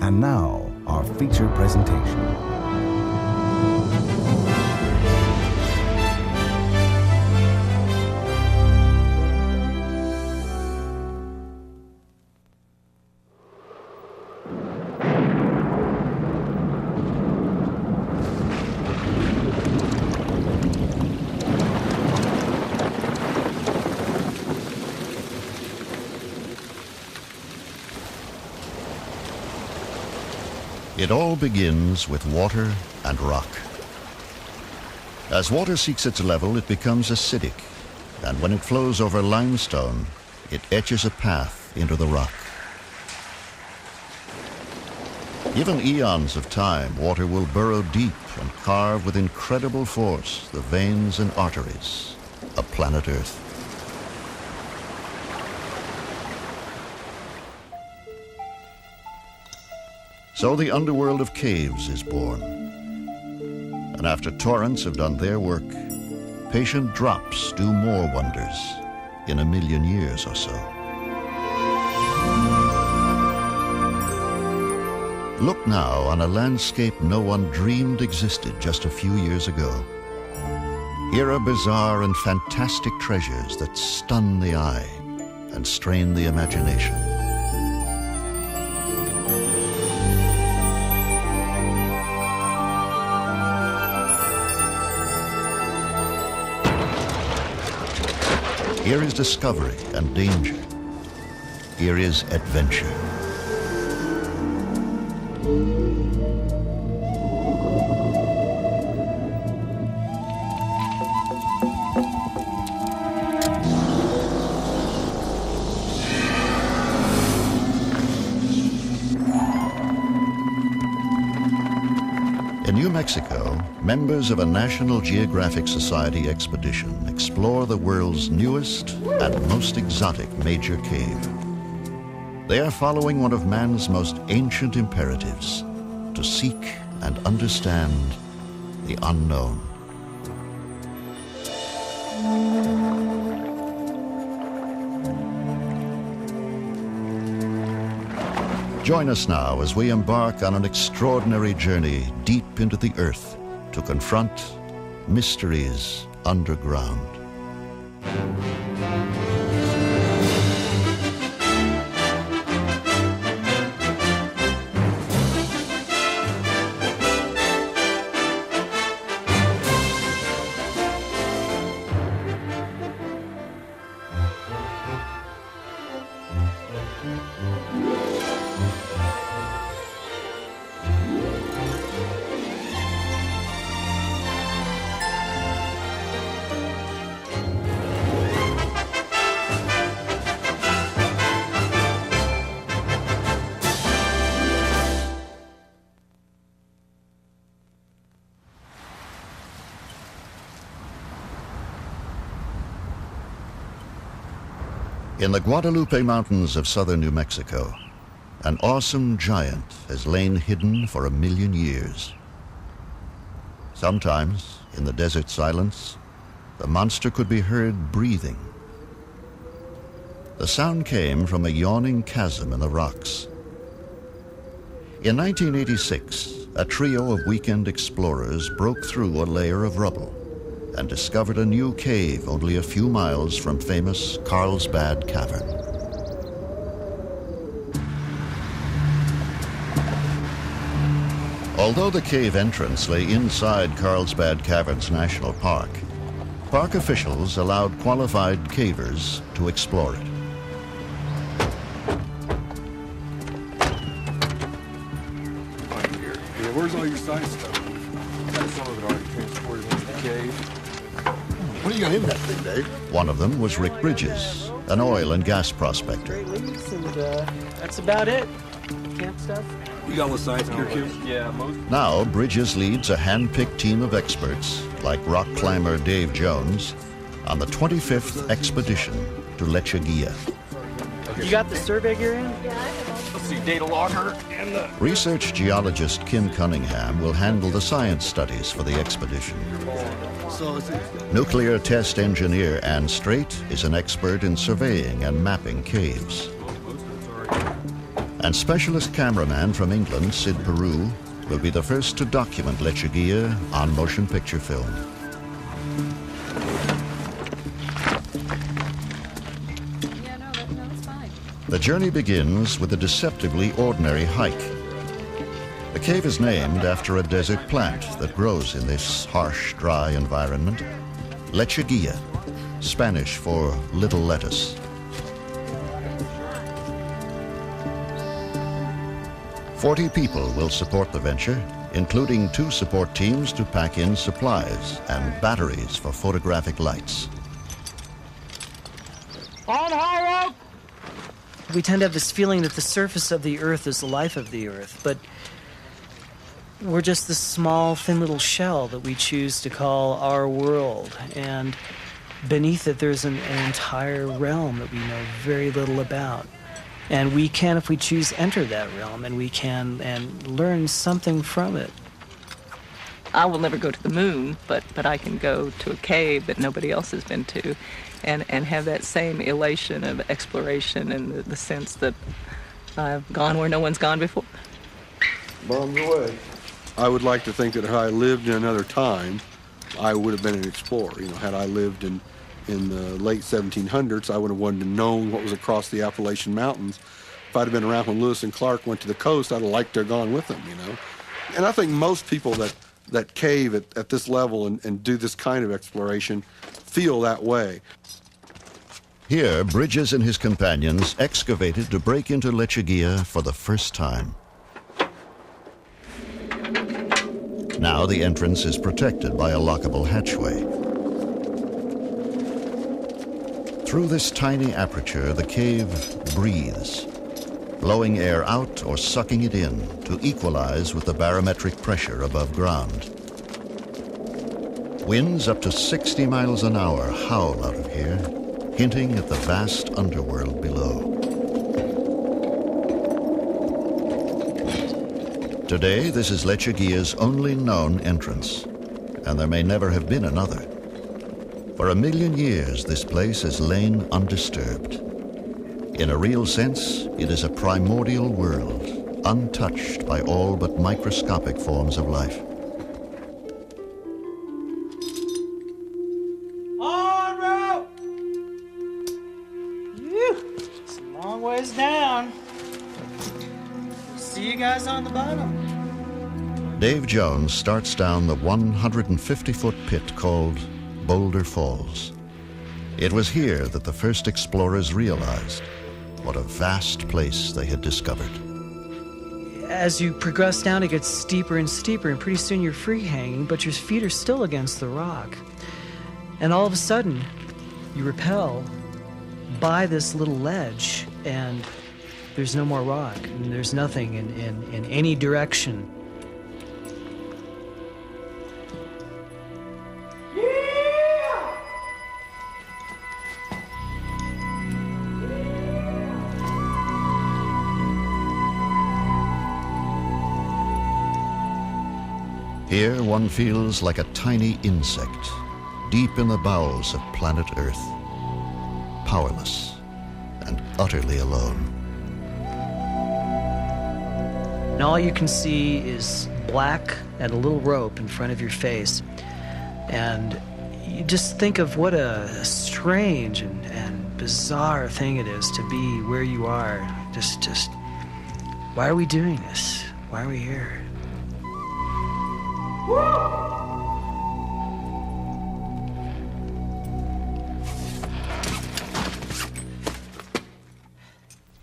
And now, our featured presentation. It all begins with water and rock. As water seeks its level, it becomes acidic, and when it flows over limestone, it etches a path into the rock. Given eons of time, water will burrow deep and carve with incredible force the veins and arteries of planet Earth. So the underworld of caves is born. And after torrents have done their work, patient drops do more wonders in 1 million years or so. Look now on a landscape no one dreamed existed just a few years ago. Here are bizarre and fantastic treasures that stun the eye and strain the imagination. Here is discovery and danger. Here is adventure. In New Mexico, members of a National Geographic Society expedition explore the world's newest and most exotic major cave. They are following one of man's most ancient imperatives, to seek and understand the unknown. Join us now as we embark on an extraordinary journey deep into the earth to confront mysteries underground. In the Guadalupe Mountains of southern New Mexico, an awesome giant has lain hidden for 1 million years. Sometimes, in the desert silence, the monster could be heard breathing. The sound came from a yawning chasm in the rocks. In 1986, a trio of weekend explorers broke through a layer of rubble and discovered a new cave only a few miles from famous Carlsbad Cavern. Although the cave entrance lay inside Carlsbad Caverns National Park, park officials allowed qualified cavers to explore it. Yeah, where's all your science stuff? Some of it already transported into the cave. What do you got in that thing, Dave? One of them was Rick Bridges, an oil and gas prospector. And that's about it. Camp stuff. You got all the science gear, Kim? Yeah, most. Now, Bridges leads a hand-picked team of experts, like rock climber Dave Jones, on the 25th expedition to Lechuguilla. You got the survey gear in? Let's see, data logger and the... Research geologist Kim Cunningham will handle the science studies for the expedition. So it's Nuclear test engineer Ann Strait is an expert in surveying and mapping caves. And specialist cameraman from England, Sid Peru, will be the first to document Lechuguilla on motion picture film. Yeah, no, it's fine. The journey begins with a deceptively ordinary hike. The cave is named after a desert plant that grows in this harsh, dry environment. Lechuguilla, Spanish for little lettuce. 40 people will support the venture, including 2 support teams to pack in supplies and batteries for photographic lights. We tend to have this feeling that the surface of the Earth is the life of the Earth, but we're just this small, thin little shell that we choose to call our world. And beneath it, there's an entire realm that we know very little about. And we can, if we choose, enter that realm, and we can and learn something from it. I will never go to the moon, but I can go to a cave that nobody else has been to and have that same elation of exploration and the sense that I've gone where no one's gone before. Bombs away. I would like to think that if I lived in another time, I would have been an explorer. You know, had I lived in the late 1700s, I would have wanted to know what was across the Appalachian Mountains. If I'd have been around when Lewis and Clark went to the coast, I'd have liked to have gone with them, you know. And I think most people that cave at this level and do this kind of exploration feel that way. Here, Bridges and his companions excavated to break into Lechuguilla for the first time. Now the entrance is protected by a lockable hatchway. Through this tiny aperture, the cave breathes, blowing air out or sucking it in to equalize with the barometric pressure above ground. Winds up to 60 miles an hour howl out of here, hinting at the vast underworld below. Today, this is Lechuguilla's only known entrance, and there may never have been another. For 1 million years, this place has lain undisturbed. In a real sense, it is a primordial world, untouched by all but microscopic forms of life. En route! It's a long ways down. See you guys on the bottom. Dave Jones starts down the 150-foot pit called Boulder Falls. It was here that the first explorers realized what a vast place they had discovered. As you progress down, it gets steeper and steeper, and pretty soon you're free hanging, but your feet are still against the rock. And all of a sudden, you rappel by this little ledge, and there's no more rock, and there's nothing in any direction. Here, one feels like a tiny insect, deep in the bowels of planet Earth, powerless and utterly alone. And all you can see is black and a little rope in front of your face. And you just think of what a strange and bizarre thing it is to be where you are. Just, why are we doing this? Why are we here?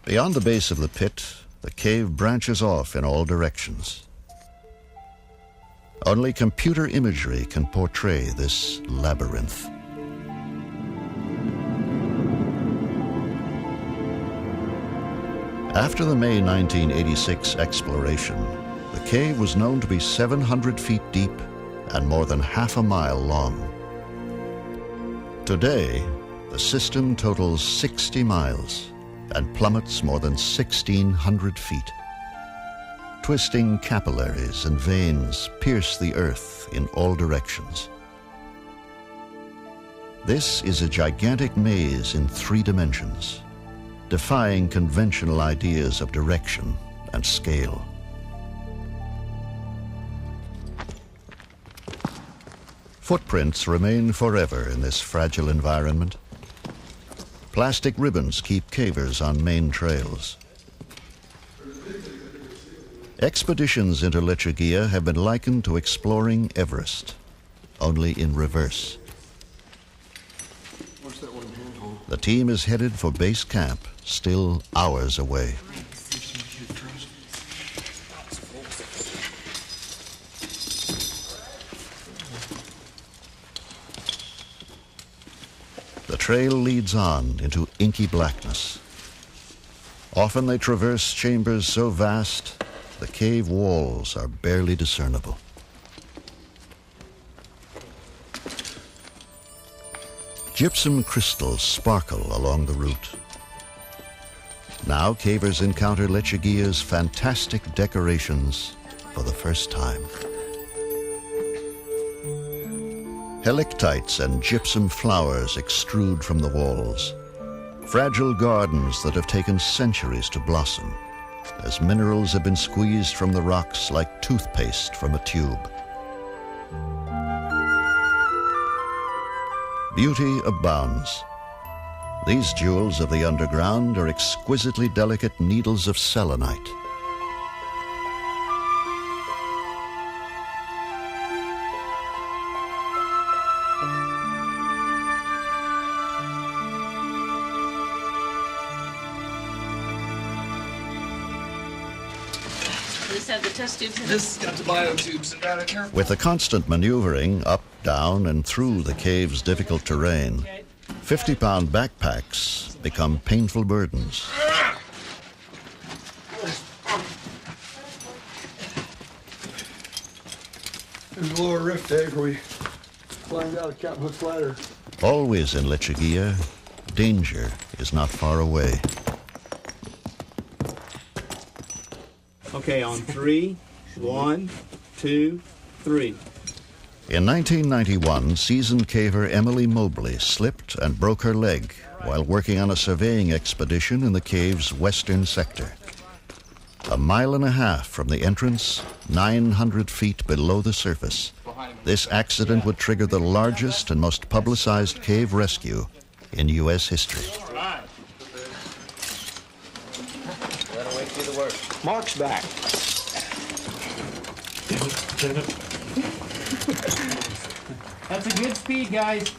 Beyond the base of the pit, the cave branches off in all directions. Only computer imagery can portray this labyrinth. After the May 1986 exploration, the cave was known to be 700 feet deep and more than half a mile long. Today, the system totals 60 miles and plummets more than 1,600 feet. Twisting capillaries and veins pierce the earth in all directions. This is a gigantic maze in 3 dimensions, defying conventional ideas of direction and scale. Footprints remain forever in this fragile environment. Plastic ribbons keep cavers on main trails. Expeditions into Lechuguilla have been likened to exploring Everest, only in reverse. The team is headed for base camp, still hours away. The trail leads on into inky blackness. Often they traverse chambers so vast, the cave walls are barely discernible. Gypsum crystals sparkle along the route. Now cavers encounter Lechuguilla's fantastic decorations for the first time. Helictites and gypsum flowers extrude from the walls, fragile gardens that have taken centuries to blossom, as minerals have been squeezed from the rocks like toothpaste from a tube. Beauty abounds. These jewels of the underground are exquisitely delicate needles of selenite. This got the biotubes and got it here. With the constant maneuvering up, down, and through the cave's difficult terrain, 50-pound backpacks become painful burdens. There's a lower rift, Dave, where we climbed out of Captain Hook's ladder. Always in Lechuguilla, danger is not far away. Okay, on 3, 1, 2, 3. In 1991, seasoned caver Emily Mobley slipped and broke her leg while working on a surveying expedition in the cave's western sector. 1.5 miles from the entrance, 900 feet below the surface, this accident would trigger the largest and most publicized cave rescue in U.S. history. Mark's back. That's a good speed, guys.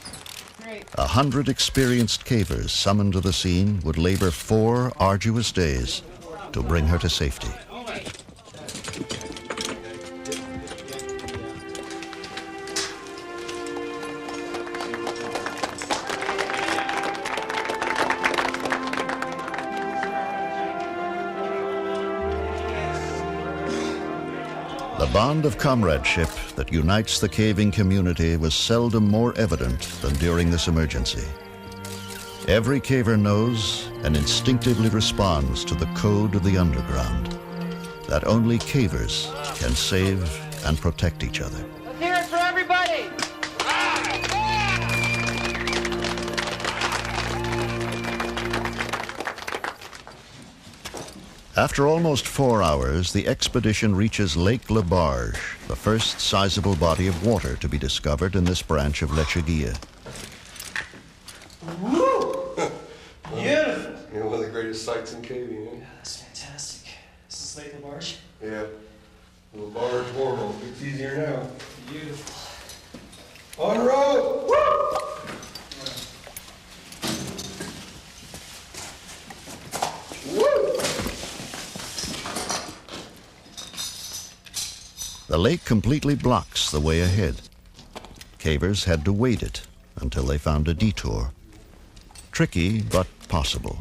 Great. 100 experienced cavers summoned to the scene would labor 4 arduous days to bring her to safety. The bond of comradeship that unites the caving community was seldom more evident than during this emergency. Every caver knows and instinctively responds to the code of the underground, that only cavers can save and protect each other. Let's hear it for everybody. After almost 4 hours, the expedition reaches Lake Labarge, the first sizable body of water to be discovered in this branch of Lechuguilla. Beautiful. You know, one of the greatest sights in caving, eh? Yeah, that's fantastic. This is Lake LaBarge. Yeah. Labarge Warhol. It's easier now. Beautiful. On the road! Woo! The lake completely blocks the way ahead. Cavers had to wade it until they found a detour. Tricky, but possible.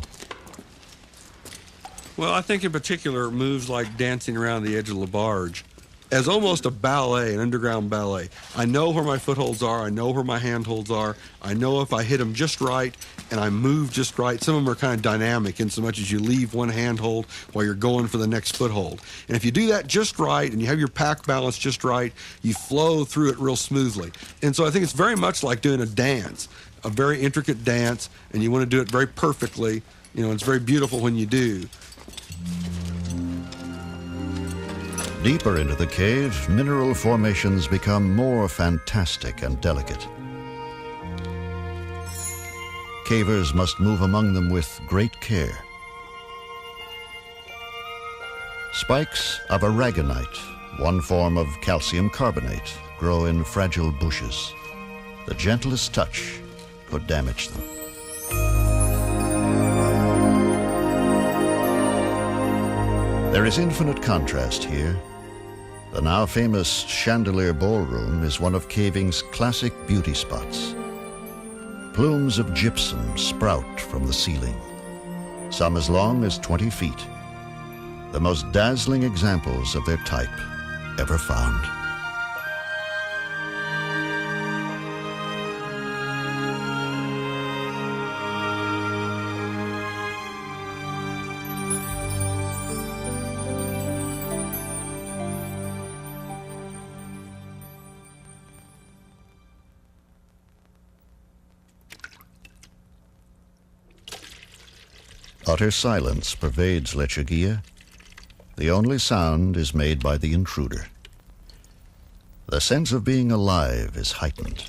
Well, I think in particular moves like dancing around the edge of LaBarge as almost a ballet, an underground ballet. I know where my footholds are. I know where my handholds are. I know if I hit them just right and I move just right. Some of them are kind of dynamic in so much as you leave one handhold while you're going for the next foothold. And if you do that just right and you have your pack balance just right, you flow through it real smoothly. And so I think it's very much like doing a dance, a very intricate dance, and you want to do it very perfectly You know, it's very beautiful when you do. Deeper into the cave, mineral formations become more fantastic and delicate. Cavers must move among them with great care. Spikes of aragonite, one form of calcium carbonate, grow in fragile bushes. The gentlest touch could damage them. There is infinite contrast here. The now famous Chandelier Ballroom is one of caving's classic beauty spots. Plumes of gypsum sprout from the ceiling, some as long as 20 feet. The most dazzling examples of their type ever found. Utter silence pervades Lechuguilla. The only sound is made by the intruder. The sense of being alive is heightened.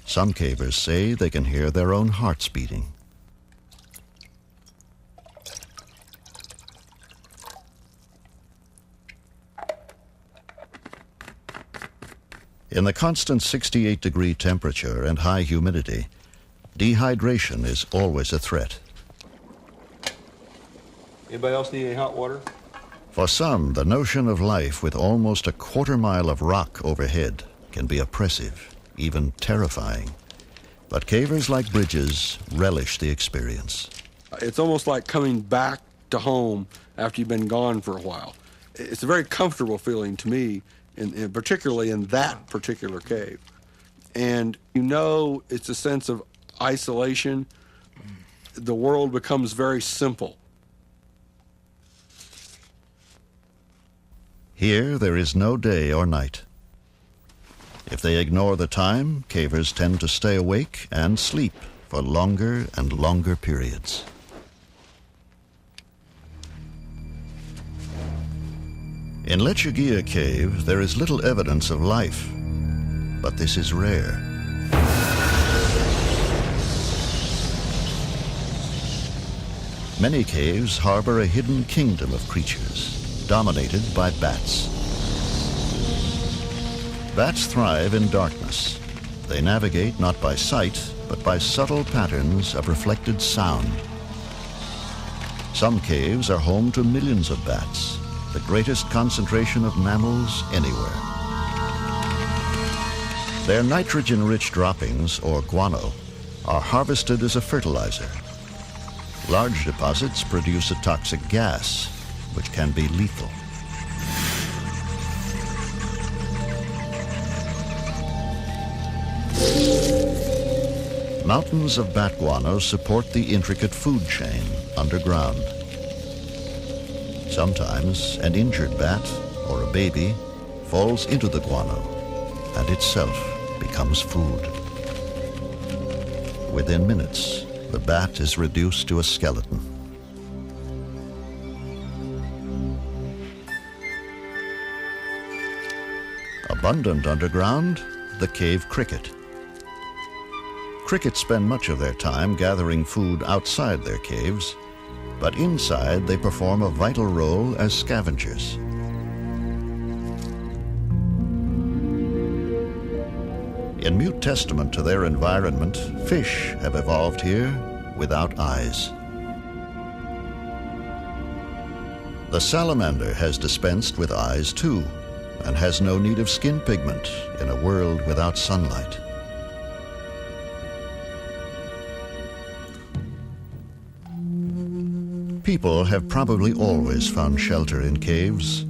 Some cavers say they can hear their own hearts beating. In the constant 68-degree temperature and high humidity, dehydration is always a threat. Anybody else need any hot water? For some, the notion of life with almost a quarter-mile of rock overhead can be oppressive, even terrifying. But cavers like Bridges relish the experience. It's almost like coming back to home after you've been gone for a while. It's a very comfortable feeling to me, particularly in that particular cave. And you know, it's a sense of isolation. The world becomes very simple. Here, there is no day or night. If they ignore the time, cavers tend to stay awake and sleep for longer and longer periods. In Lechuguilla Cave, there is little evidence of life, but this is rare. Many caves harbor a hidden kingdom of creatures, dominated by bats. Bats thrive in darkness. They navigate not by sight, but by subtle patterns of reflected sound. Some caves are home to millions of bats, the greatest concentration of mammals anywhere. Their nitrogen-rich droppings, or guano, are harvested as a fertilizer. Large deposits produce a toxic gas, which can be lethal. Mountains of bat guano support the intricate food chain underground. Sometimes an injured bat or a baby falls into the guano and itself becomes food. Within minutes, the bat is reduced to a skeleton. Abundant underground, the cave cricket. Crickets spend much of their time gathering food outside their caves, but inside they perform a vital role as scavengers. In mute testament to their environment, fish have evolved here without eyes. The salamander has dispensed with eyes too, and has no need of skin pigment in a world without sunlight. People have probably always found shelter in caves.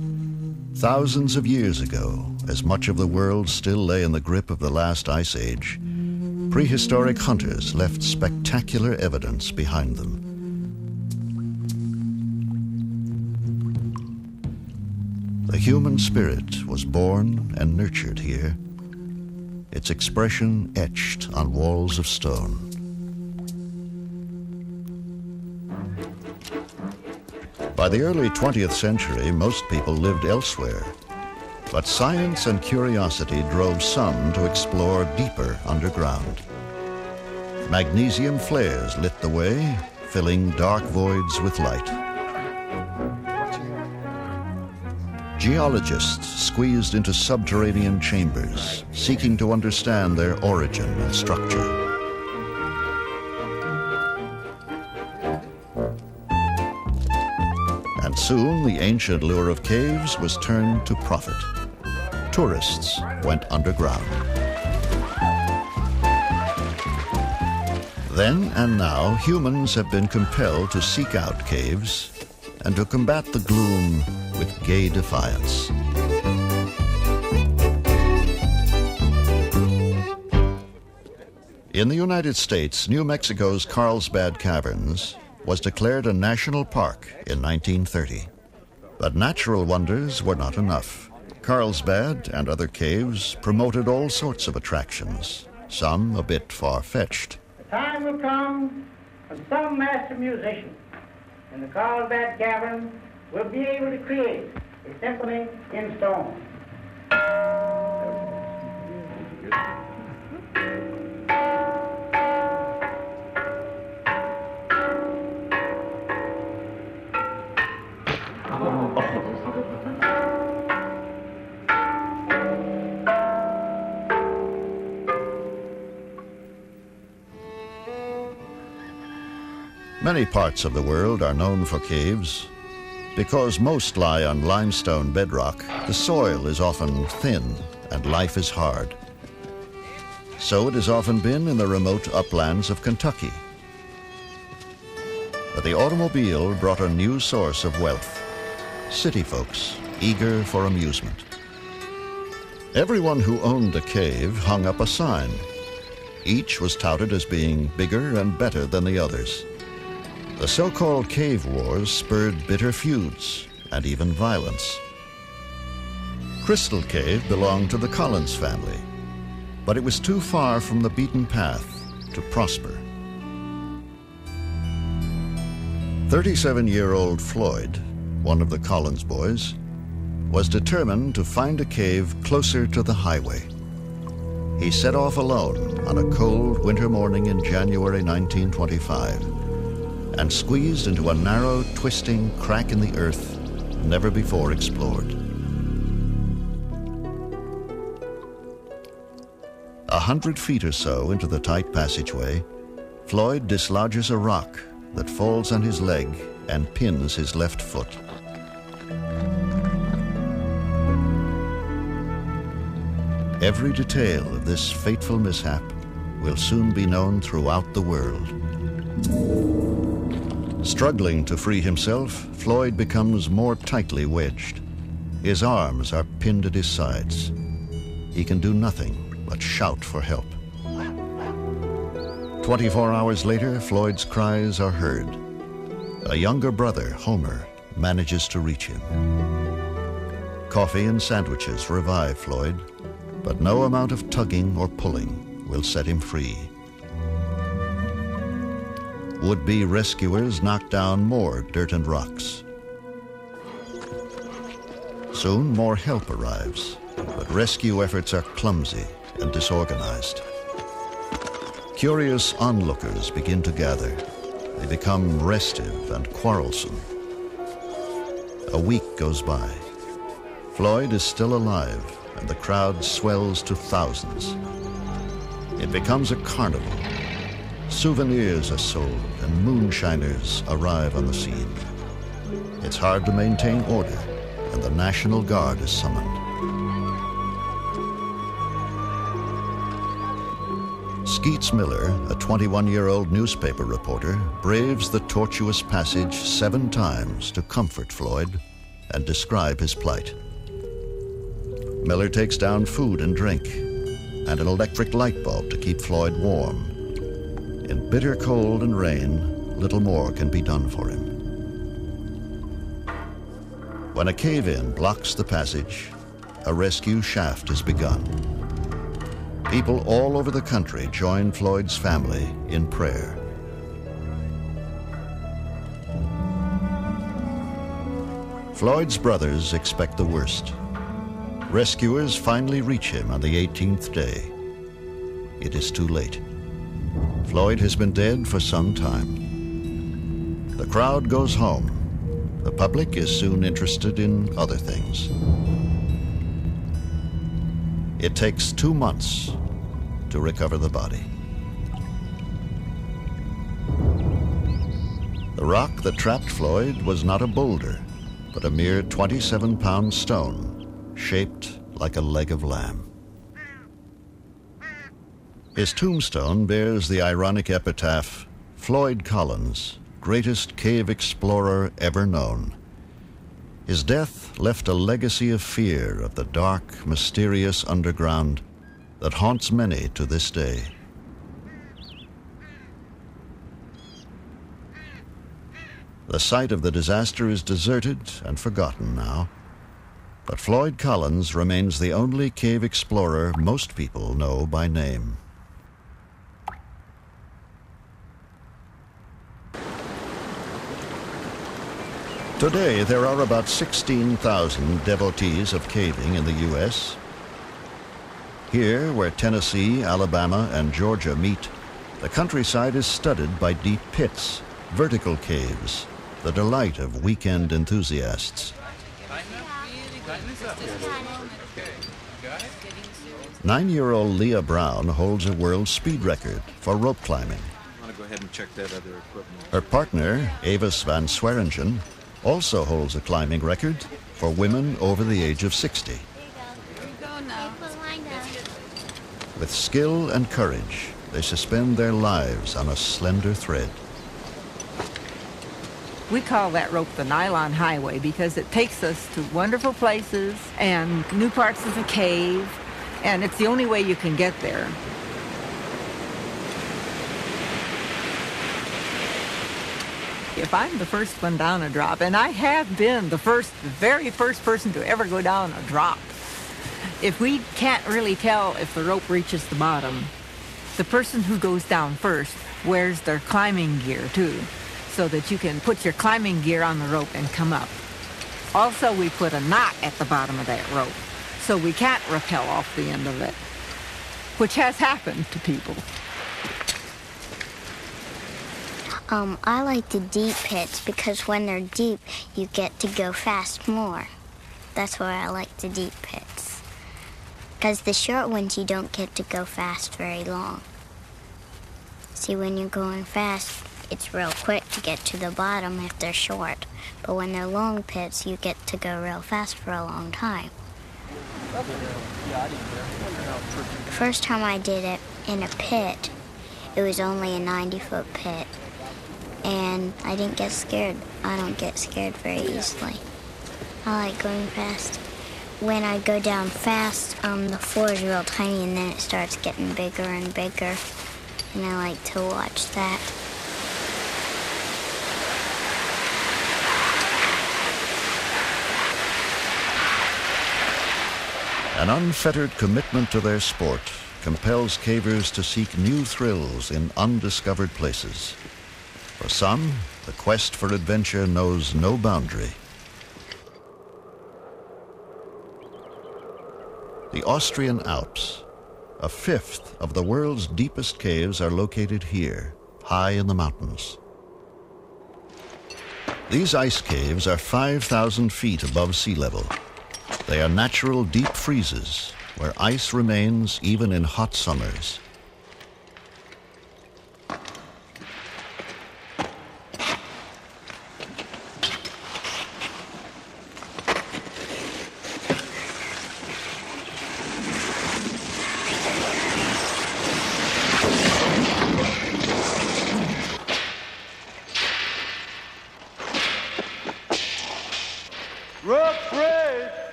Thousands of years ago, as much of the world still lay in the grip of the last ice age, prehistoric hunters left spectacular evidence behind them. The human spirit was born and nurtured here, its expression etched on walls of stone. By the early 20th century, most people lived elsewhere. But science and curiosity drove some to explore deeper underground. Magnesium flares lit the way, filling dark voids with light. Geologists squeezed into subterranean chambers, seeking to understand their origin and structure. And soon the ancient lure of caves was turned to profit. Tourists went underground. Then and now, humans have been compelled to seek out caves and to combat the gloom with gay defiance. In the United States, New Mexico's Carlsbad Caverns was declared a national park in 1930. But natural wonders were not enough. Carlsbad and other caves promoted all sorts of attractions, some a bit far-fetched. The time will come when some master musician in the Carlsbad Cavern will be able to create a symphony in stone. Many parts of the world are known for caves. Because most lie on limestone bedrock, the soil is often thin and life is hard. So it has often been in the remote uplands of Kentucky. But the automobile brought a new source of wealth. City folks eager for amusement. Everyone who owned a cave hung up a sign. Each was touted as being bigger and better than the others. The so-called cave wars spurred bitter feuds and even violence. Crystal Cave belonged to the Collins family, but it was too far from the beaten path to prosper. 37-year-old Floyd, one of the Collins boys, was determined to find a cave closer to the highway. He set off alone on a cold winter morning in January 1925 and squeezed into a narrow, twisting crack in the earth never before explored. 100 feet or so into the tight passageway, Floyd dislodges a rock that falls on his leg and pins his left foot. Every detail of this fateful mishap will soon be known throughout the world. Struggling to free himself, Floyd becomes more tightly wedged. His arms are pinned at his sides. He can do nothing but shout for help. 24 hours later, Floyd's cries are heard. A younger brother, Homer, manages to reach him. Coffee and sandwiches revive Floyd, but no amount of tugging or pulling will set him free. Would-be rescuers knock down more dirt and rocks. Soon more help arrives, but rescue efforts are clumsy and disorganized. Curious onlookers begin to gather. They become restive and quarrelsome. A week goes by. Floyd is still alive, and the crowd swells to thousands. It becomes a carnival. Souvenirs are sold, and moonshiners arrive on the scene. It's hard to maintain order, and the National Guard is summoned. Skeets Miller, a 21-year-old newspaper reporter, braves the tortuous passage 7 times to comfort Floyd and describe his plight. Miller takes down food and drink, and an electric light bulb to keep Floyd warm. In bitter cold and rain, little more can be done for him. When a cave-in blocks the passage, a rescue shaft is begun. People all over the country join Floyd's family in prayer. Floyd's brothers expect the worst. Rescuers finally reach him on the 18th day. It is too late. Floyd has been dead for some time. The crowd goes home. The public is soon interested in other things. It takes 2 months to recover the body. The rock that trapped Floyd was not a boulder, but a mere 27-pound stone, shaped like a leg of lamb. His tombstone bears the ironic epitaph, "Floyd Collins, greatest cave explorer ever known." His death left a legacy of fear of the dark, mysterious underground that haunts many to this day. The site of the disaster is deserted and forgotten now, but Floyd Collins remains the only cave explorer most people know by name. Today, there are about 16,000 devotees of caving in the U.S. Here, where Tennessee, Alabama, and Georgia meet, the countryside is studded by deep pits, vertical caves, the delight of weekend enthusiasts. 9-year-old Leah Brown holds a world speed record for rope climbing. I want to go ahead and check that other equipment. Her partner, Avis van Swearingen, also holds a climbing record for women over the age of 60. With skill and courage, they suspend their lives on a slender thread. We call that rope the nylon highway because it takes us to wonderful places and new parts of the cave, and it's the only way you can get there. If I'm the first one down a drop, and I have been the very first person to ever go down a drop, if we can't really tell if the rope reaches the bottom, the person who goes down first wears their climbing gear too, so that you can put your climbing gear on the rope and come up. Also, we put a knot at the bottom of that rope, so we can't rappel off the end of it, which has happened to people. I like the deep pits because when they're deep, you get to go fast more. That's why I like the deep pits. Because the short ones, you don't get to go fast very long. See, when you're going fast, it's real quick to get to the bottom if they're short. But when they're long pits, you get to go real fast for a long time. The first time I did it in a pit, it was only a 90-foot pit. And I didn't get scared. I don't get scared very easily. I like going fast. When I go down fast, the floor is real tiny and then it starts getting bigger and bigger. And I like to watch that. An unfettered commitment to their sport compels cavers to seek new thrills in undiscovered places. For some, the quest for adventure knows no boundary. The Austrian Alps, a fifth of the world's deepest caves, are located here, high in the mountains. These ice caves are 5,000 feet above sea level. They are natural deep freezes where ice remains even in hot summers.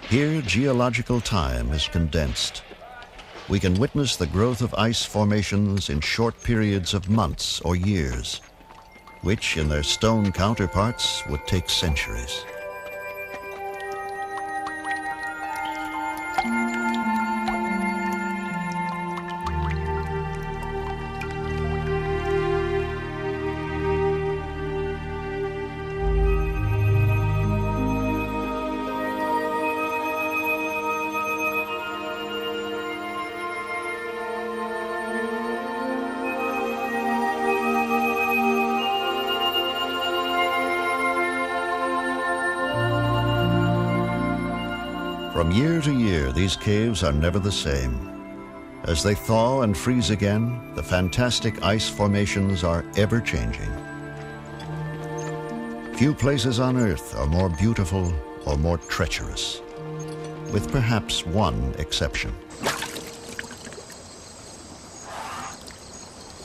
Here, geological time is condensed. We can witness the growth of ice formations in short periods of months or years, which in their stone counterparts would take centuries. From year to year, these caves are never the same. As they thaw and freeze again, the fantastic ice formations are ever-changing. Few places on Earth are more beautiful or more treacherous, with perhaps one exception.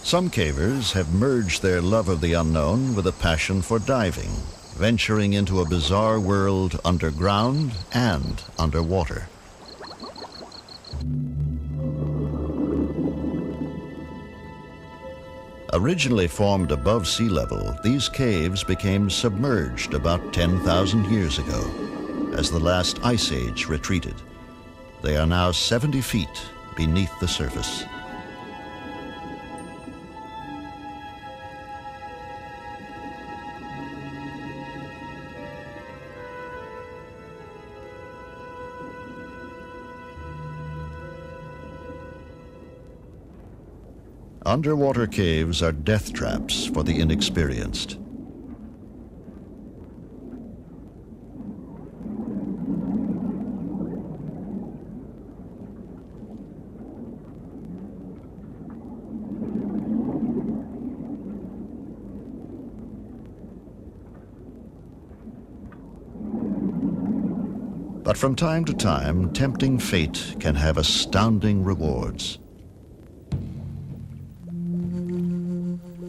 Some cavers have merged their love of the unknown with a passion for diving, venturing into a bizarre world underground and underwater. Originally formed above sea level, these caves became submerged about 10,000 years ago as the last ice age retreated. They are now 70 feet beneath the surface. Underwater caves are death traps for the inexperienced. But from time to time, tempting fate can have astounding rewards.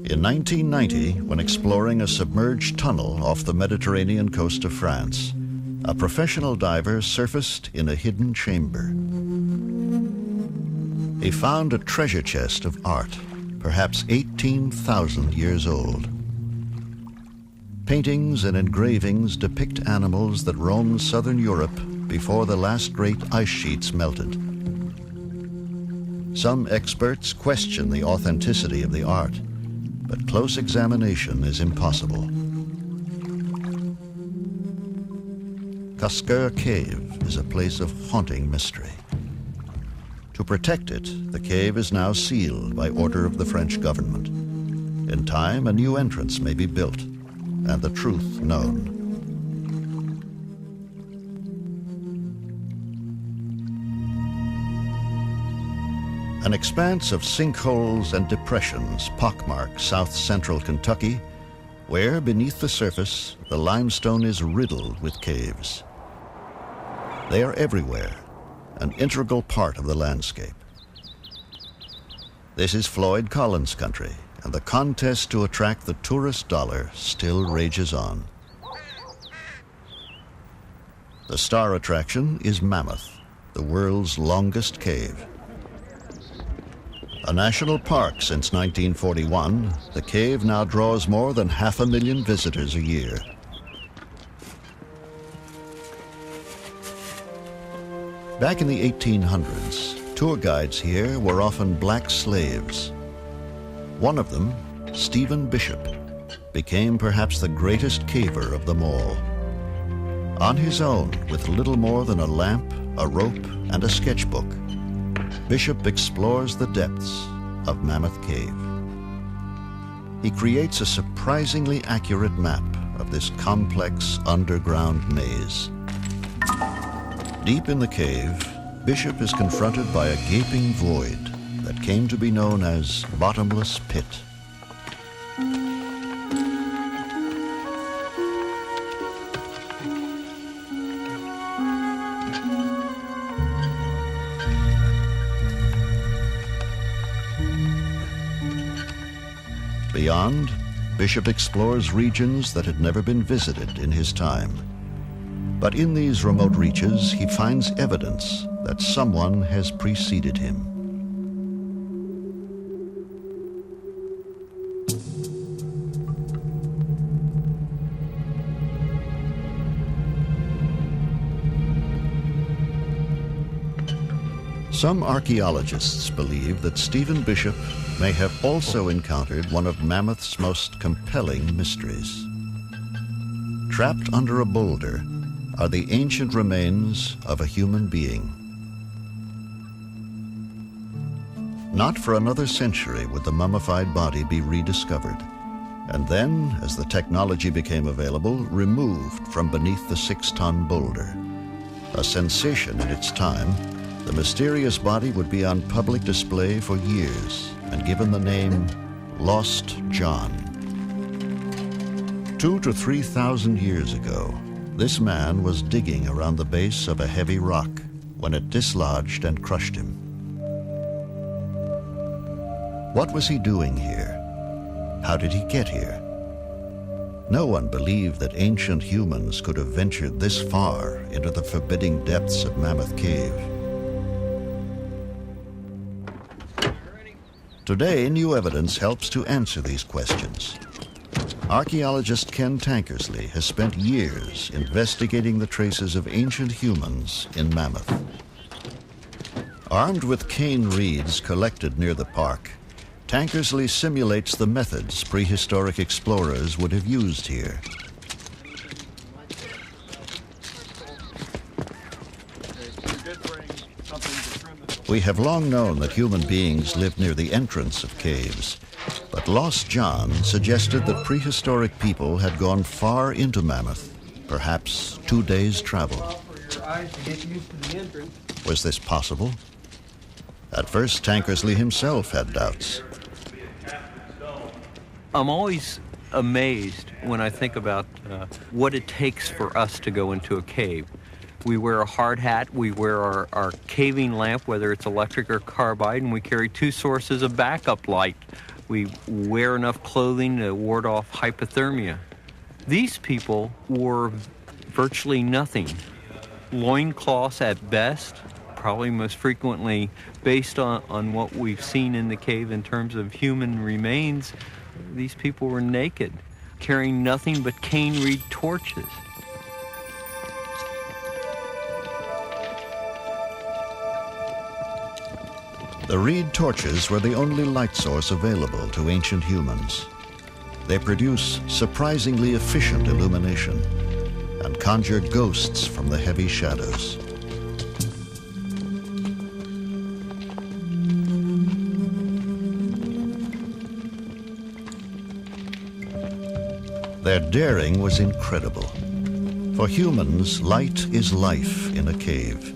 In 1990, when exploring a submerged tunnel off the Mediterranean coast of France, a professional diver surfaced in a hidden chamber. He found a treasure chest of art, perhaps 18,000 years old. Paintings and engravings depict animals that roamed southern Europe before the last great ice sheets melted. Some experts question the authenticity of the art, but close examination is impossible. Casqueur Cave is a place of haunting mystery. To protect it, the cave is now sealed by order of the French government. In time, a new entrance may be built and the truth known. An expanse of sinkholes and depressions pockmark south-central Kentucky, where, beneath the surface, the limestone is riddled with caves. They are everywhere, an integral part of the landscape. This is Floyd Collins country, and the contest to attract the tourist dollar still rages on. The star attraction is Mammoth, the world's longest cave. A national park since 1941, the cave now draws more than 500,000 visitors a year. Back in the 1800s, tour guides here were often black slaves. One of them, Stephen Bishop, became perhaps the greatest caver of them all. On his own, with little more than a lamp, a rope, and a sketchbook, Bishop explores the depths of Mammoth Cave. He creates a surprisingly accurate map of this complex underground maze. Deep in the cave, Bishop is confronted by a gaping void that came to be known as Bottomless Pit. Beyond, Bishop explores regions that had never been visited in his time. But in these remote reaches, he finds evidence that someone has preceded him. Some archaeologists believe that Stephen Bishop may have also encountered one of Mammoth's most compelling mysteries. Trapped under a boulder are the ancient remains of a human being. Not for another century would the mummified body be rediscovered, and then, as the technology became available, removed from beneath the 6-ton boulder. A sensation in its time, the mysterious body would be on public display for years and given the name Lost John. 2,000 to 3,000 years ago, this man was digging around the base of a heavy rock when it dislodged and crushed him. What was he doing here? How did he get here? No one believed that ancient humans could have ventured this far into the forbidding depths of Mammoth Cave. Today, new evidence helps to answer these questions. Archaeologist Ken Tankersley has spent years investigating the traces of ancient humans in Mammoth. Armed with cane reeds collected near the park, Tankersley simulates the methods prehistoric explorers would have used here. We have long known that human beings lived near the entrance of caves, but Lost John suggested that prehistoric people had gone far into Mammoth, perhaps 2 days' travel. Was this possible? At first, Tankersley himself had doubts. I'm always amazed when I think about what it takes for us to go into a cave. We wear a hard hat, we wear our caving lamp, whether it's electric or carbide, and we carry 2 sources of backup light. We wear enough clothing to ward off hypothermia. These people wore virtually nothing. Loincloths at best, probably most frequently based on what we've seen in the cave in terms of human remains. These people were naked, carrying nothing but cane reed torches. The reed torches were the only light source available to ancient humans. They produce surprisingly efficient illumination and conjure ghosts from the heavy shadows. Their daring was incredible. For humans, light is life in a cave.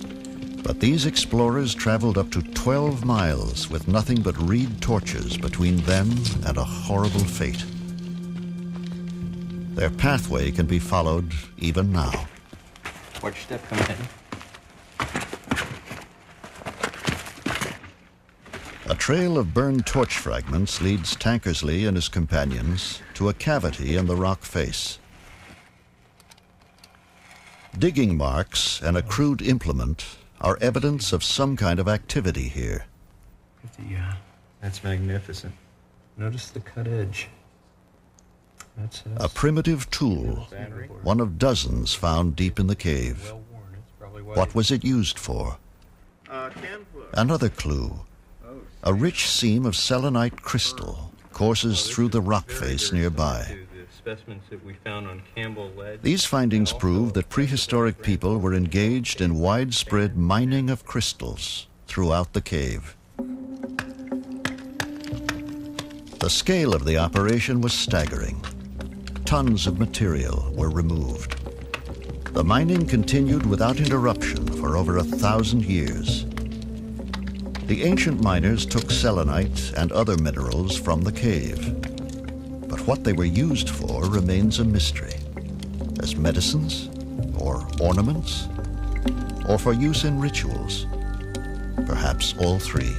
But these explorers traveled up to 12 miles with nothing but reed torches between them and a horrible fate. Their pathway can be followed even now. Watch your step come in. A trail of burned torch fragments leads Tankersley and his companions to a cavity in the rock face. Digging marks and a crude implement are evidence of some kind of activity here. Yeah, that's magnificent. Notice the cut edge. That's a primitive tool, one of dozens found deep in the cave. What was it used for? Another clue. A rich seam of selenite crystal courses through the rock face nearby. Specimens that we found on Campbell Ledge. These findings prove that prehistoric people were engaged in widespread mining of crystals throughout the cave. The scale of the operation was staggering. Tons of material were removed. The mining continued without interruption for over 1,000 years. The ancient miners took selenite and other minerals from the cave. But what they were used for remains a mystery. As medicines, or ornaments, or for use in rituals. Perhaps all 3.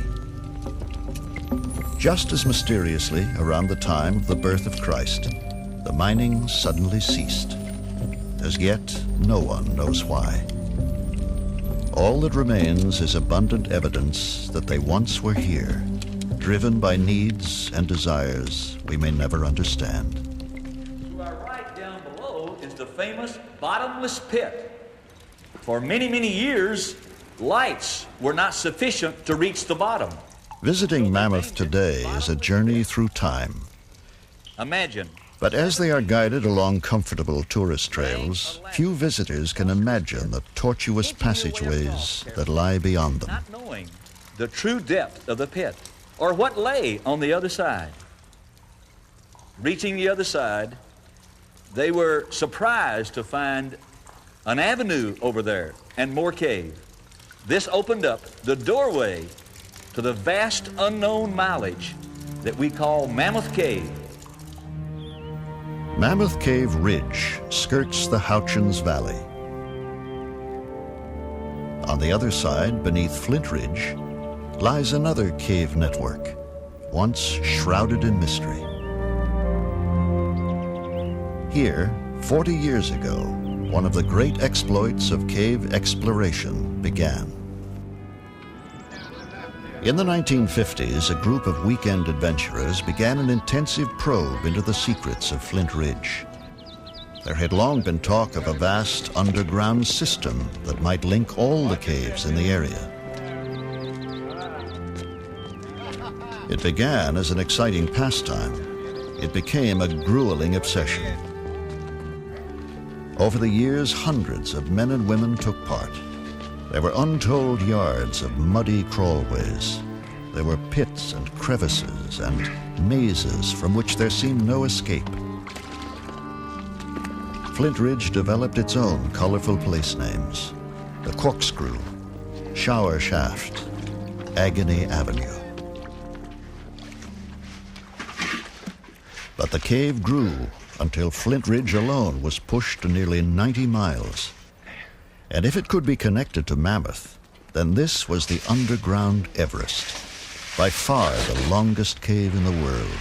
Just as mysteriously, around the time of the birth of Christ, the mining suddenly ceased. As yet, no one knows why. All that remains is abundant evidence that they once were here, driven by needs and desires we may never understand. To our right down below is the famous bottomless pit. For many, many years, lights were not sufficient to reach the bottom. Visiting Mammoth today is a journey through time. Imagine. But as they are guided along comfortable tourist trails, few visitors can imagine the tortuous passageways that lie beyond them. Not knowing the true depth of the pit, or what lay on the other side. Reaching the other side, they were surprised to find an avenue over there, and more cave. This opened up the doorway to the vast unknown mileage that we call Mammoth Cave. Mammoth Cave Ridge skirts the Houchins Valley. On the other side, beneath Flint Ridge, lies another cave network, once shrouded in mystery. Here, 40 years ago, one of the great exploits of cave exploration began. In the 1950s, a group of weekend adventurers began an intensive probe into the secrets of Flint Ridge. There had long been talk of a vast underground system that might link all the caves in the area. It began as an exciting pastime. It became a grueling obsession. Over the years, hundreds of men and women took part. There were untold yards of muddy crawlways. There were pits and crevices and mazes from which there seemed no escape. Flint Ridge developed its own colorful place names: the Corkscrew, Shower Shaft, Agony Avenue. But the cave grew until Flint Ridge alone was pushed to nearly 90 miles. And if it could be connected to Mammoth, then this was the underground Everest, by far the longest cave in the world.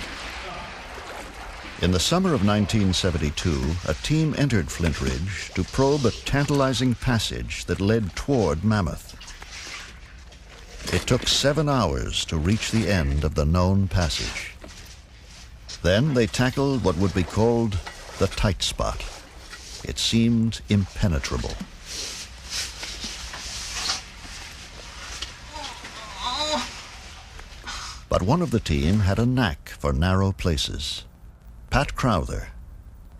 In the summer of 1972, a team entered Flint Ridge to probe a tantalizing passage that led toward Mammoth. It took 7 hours to reach the end of the known passage. Then they tackled what would be called the tight spot. It seemed impenetrable. But one of the team had a knack for narrow places. Pat Crowther,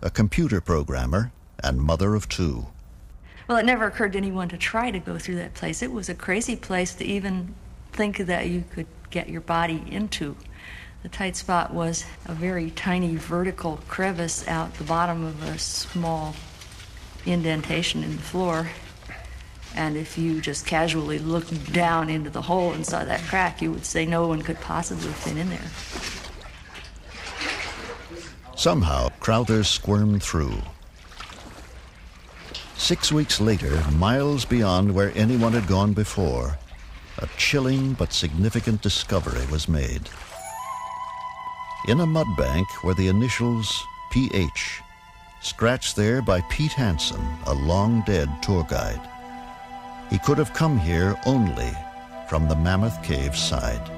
a computer programmer and mother of 2. Well, it never occurred to anyone to try to go through that place. It was a crazy place to even think that you could get your body into. The tight spot was a very tiny vertical crevice out the bottom of a small indentation in the floor. And if you just casually looked down into the hole and saw that crack, you would say no one could possibly fit in there. Somehow, Crowther squirmed through. 6 weeks later, miles beyond where anyone had gone before, a chilling but significant discovery was made. In a mud bank were the initials PH, scratched there by Pete Hansen, a long-dead tour guide. He could have come here only from the Mammoth Cave side.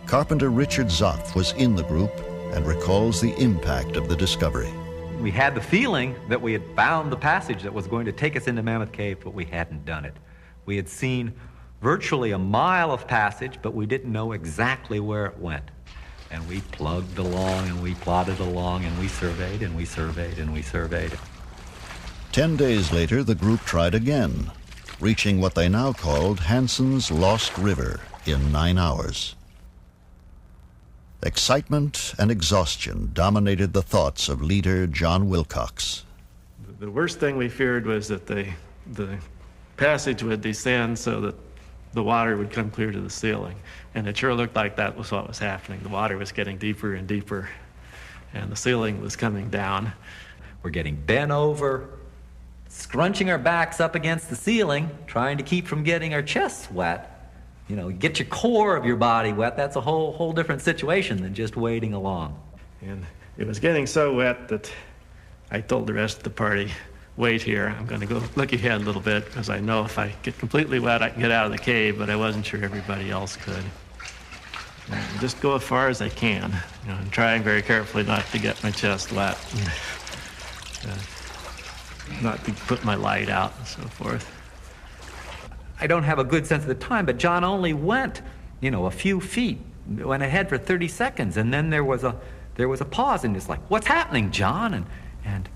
Carpenter Richard Zopf was in the group and recalls the impact of the discovery. We had the feeling that we had found the passage that was going to take us into Mammoth Cave, but we hadn't done it. We had seen virtually a mile of passage, but we didn't know exactly where it went. And we plugged along, and we plodded along, and we surveyed, and we surveyed, and we surveyed. 10 days later, the group tried again, reaching what they now called Hansen's Lost River in 9 hours. Excitement and exhaustion dominated the thoughts of leader John Wilcox. The worst thing we feared was that the passage would descend so that the water would come clear to the ceiling. And it sure looked like that was what was happening. The water was getting deeper and deeper, and the ceiling was coming down. We're getting bent over, scrunching our backs up against the ceiling, trying to keep from getting our chests wet. You know, get your core of your body wet. That's a whole different situation than just wading along. And it was getting so wet that I told the rest of the party, wait here, I'm going to go look ahead a little bit, because I know if I get completely wet, I can get out of the cave, but I wasn't sure everybody else could. And just go as far as I can, you know, and trying very carefully not to get my chest wet, and, not to put my light out and so forth. I don't have a good sense of the time, but John only went, a few feet, went ahead for 30 seconds, and then there was a pause, and it's like, what's happening, John? And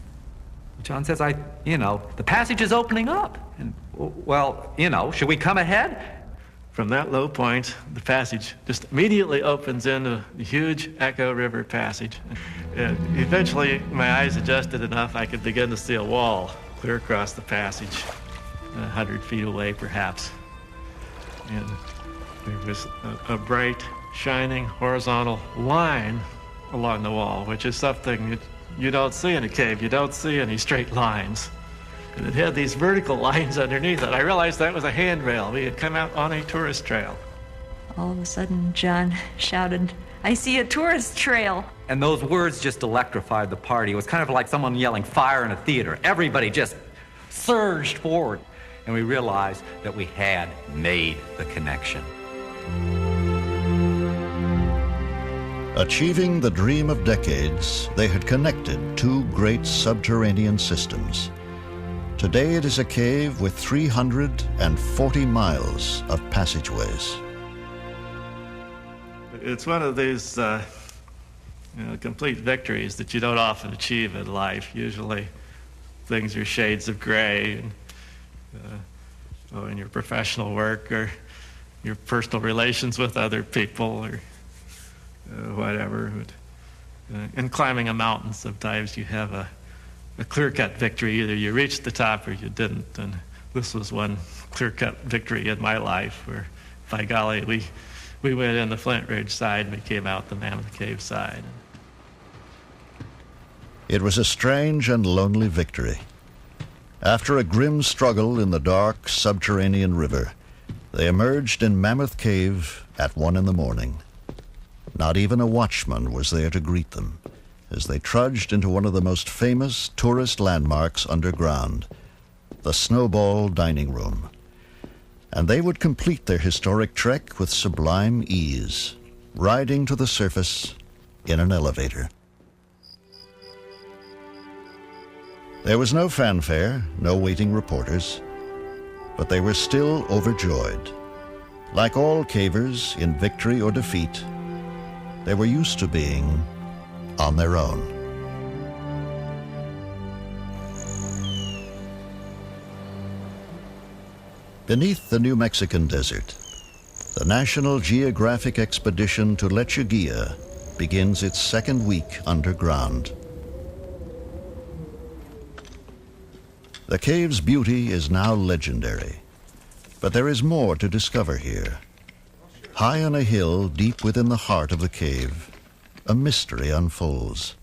John says, the passage is opening up. And, well, should we come ahead? From that low point, the passage just immediately opens into the huge Echo River passage. And eventually, my eyes adjusted enough, I could begin to see a wall clear across the passage, 100 feet away perhaps. And there was a bright, shining horizontal line along the wall, which is something that you don't see in a cave. You don't see any straight lines. And it had these vertical lines underneath it. I realized that was a handrail. We had come out on a tourist trail. All of a sudden, John shouted, "I see a tourist trail." And those words just electrified the party. It was kind of like someone yelling fire in a theater. Everybody just surged forward. And we realized that we had made the connection. Achieving the dream of decades, they had connected two great subterranean systems. Today it is a cave with 340 miles of passageways. It's one of these complete victories that you don't often achieve in life. Usually things are shades of gray in your professional work or your personal relations with other people or whatever. In climbing a mountain, sometimes you have a clear-cut victory. Either you reached the top or you didn't. And this was one clear-cut victory in my life where, by golly, we went in the Flint Ridge side and we came out the Mammoth Cave side. It was a strange and lonely victory. After a grim struggle in the dark subterranean river, they emerged in Mammoth Cave at 1 a.m. Not even a watchman was there to greet them as they trudged into one of the most famous tourist landmarks underground, the Snowball Dining Room. And they would complete their historic trek with sublime ease, riding to the surface in an elevator. There was no fanfare, no waiting reporters, but they were still overjoyed. Like all cavers in victory or defeat, they were used to being on their own. Beneath the New Mexican desert, the National Geographic expedition to Lechuguilla begins its second week underground. The cave's beauty is now legendary, but there is more to discover here. High on a hill deep within the heart of the cave, a mystery unfolds.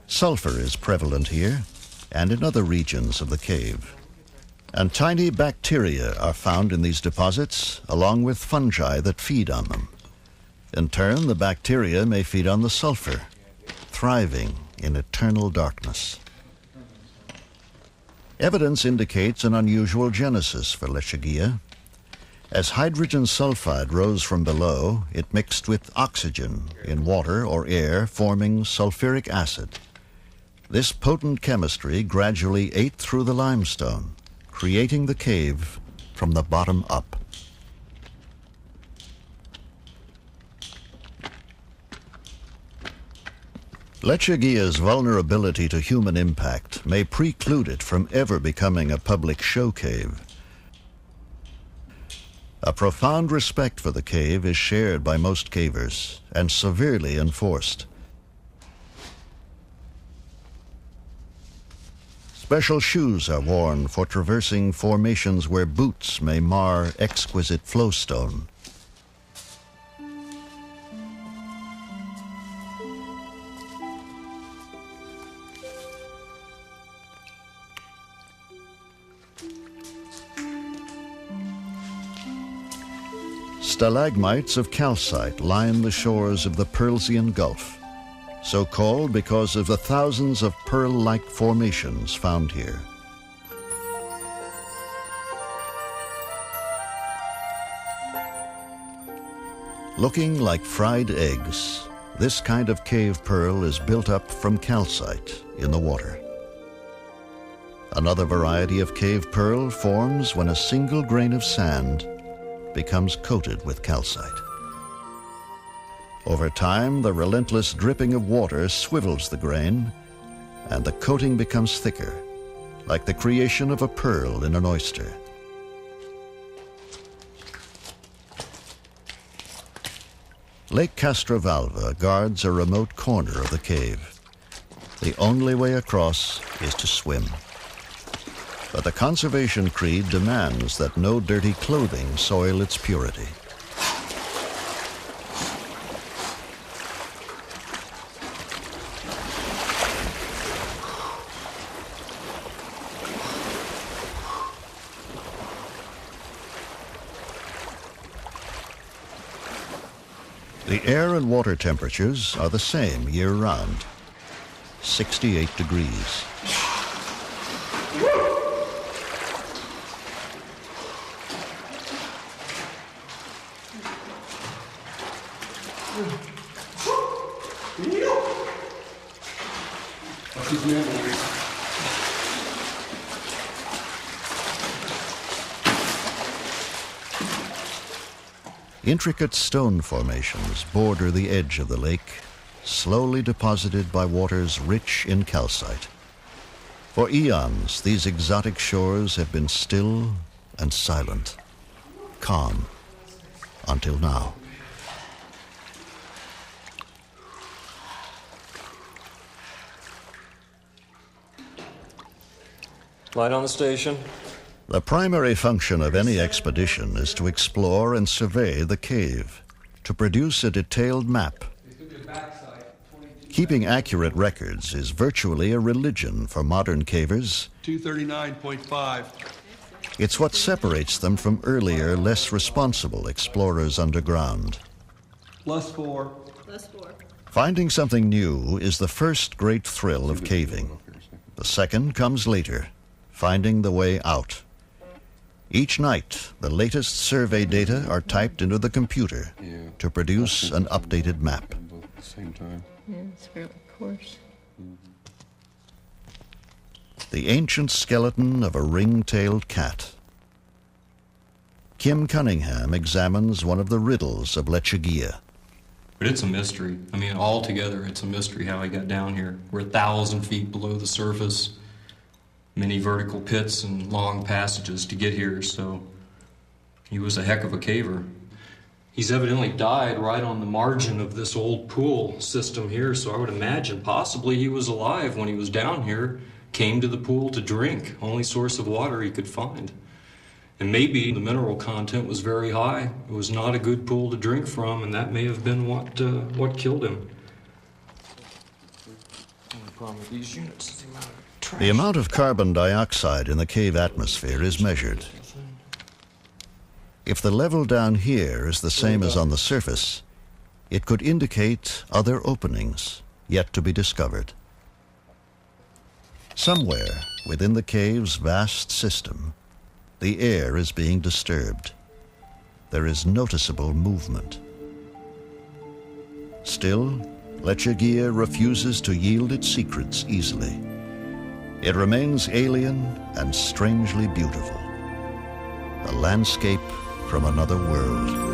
Sulfur is prevalent here and in other regions of the cave. And tiny bacteria are found in these deposits, along with fungi that feed on them. In turn, the bacteria may feed on the sulfur, thriving in eternal darkness. Evidence indicates an unusual genesis for Lechuguilla. As hydrogen sulfide rose from below, it mixed with oxygen in water or air, forming sulfuric acid. This potent chemistry gradually ate through the limestone, creating the cave from the bottom up. Lechuguilla's vulnerability to human impact may preclude it from ever becoming a public show cave. A profound respect for the cave is shared by most cavers and severely enforced. Special shoes are worn for traversing formations where boots may mar exquisite flowstone. Stalagmites of calcite line the shores of the Pearlsian Gulf, so called because of the thousands of pearl-like formations found here. Looking like fried eggs, this kind of cave pearl is built up from calcite in the water. Another variety of cave pearl forms when a single grain of sand becomes coated with calcite. Over time, the relentless dripping of water swivels the grain, and the coating becomes thicker, like the creation of a pearl in an oyster. Lake Castrovalva guards a remote corner of the cave. The only way across is to swim. But the conservation creed demands that no dirty clothing soil its purity. The air and water temperatures are the same year-round, 68 degrees. Intricate stone formations border the edge of the lake, slowly deposited by waters rich in calcite. For eons, these exotic shores have been still and silent, calm, until now. Light on the station. The primary function of any expedition is to explore and survey the cave, to produce a detailed map. Keeping accurate records is virtually a religion for modern cavers. 239.5. It's what separates them from earlier, less responsible explorers underground. +4. Finding something new is the first great thrill of caving. The second comes later, finding the way out. Each night, the latest survey data are typed into the computer to produce an updated map. At the same time. Yeah, it's fairly coarse. The ancient skeleton of a ring-tailed cat. Kim Cunningham examines one of the riddles of Lechuguilla. But it's a mystery. I mean, altogether, it's a mystery how he got down here. We're 1,000 feet below the surface. Many vertical pits and long passages to get here, so he was a heck of a caver. He's evidently died right on the margin of this old pool system here, so I would imagine possibly he was alive when he was down here, came to the pool to drink, only source of water he could find. And maybe the mineral content was very high. It was not a good pool to drink from, and that may have been what killed him. The only problem with these units is the amount of trash. The amount of carbon dioxide in the cave atmosphere is measured. If the level down here is the same as on the surface, it could indicate other openings yet to be discovered. Somewhere within the cave's vast system, the air is being disturbed. There is noticeable movement. Still, Lechuguilla refuses to yield its secrets easily. It remains alien and strangely beautiful. A landscape from another world.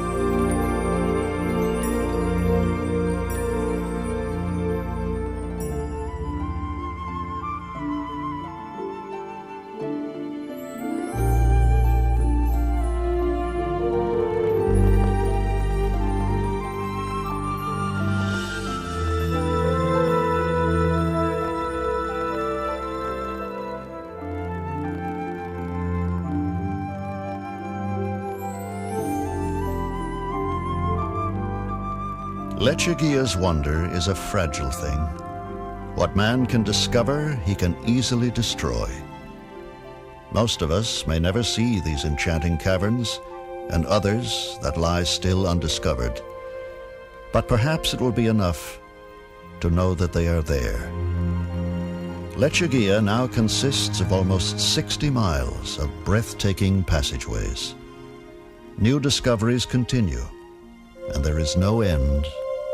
Lechuguilla's wonder is a fragile thing. What man can discover, he can easily destroy. Most of us may never see these enchanting caverns, and others that lie still undiscovered. But perhaps it will be enough to know that they are there. Lechuguilla now consists of almost 60 miles of breathtaking passageways. New discoveries continue, and there is no end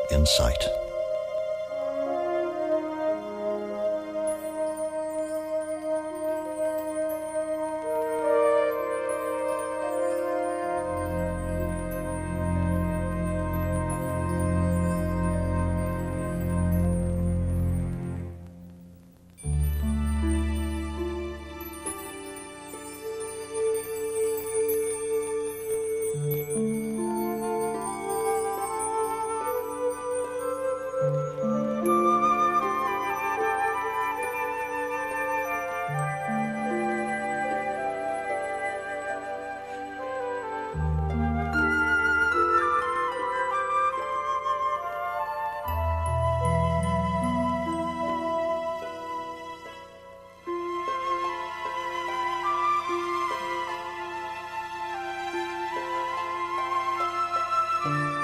in sight. Thank you.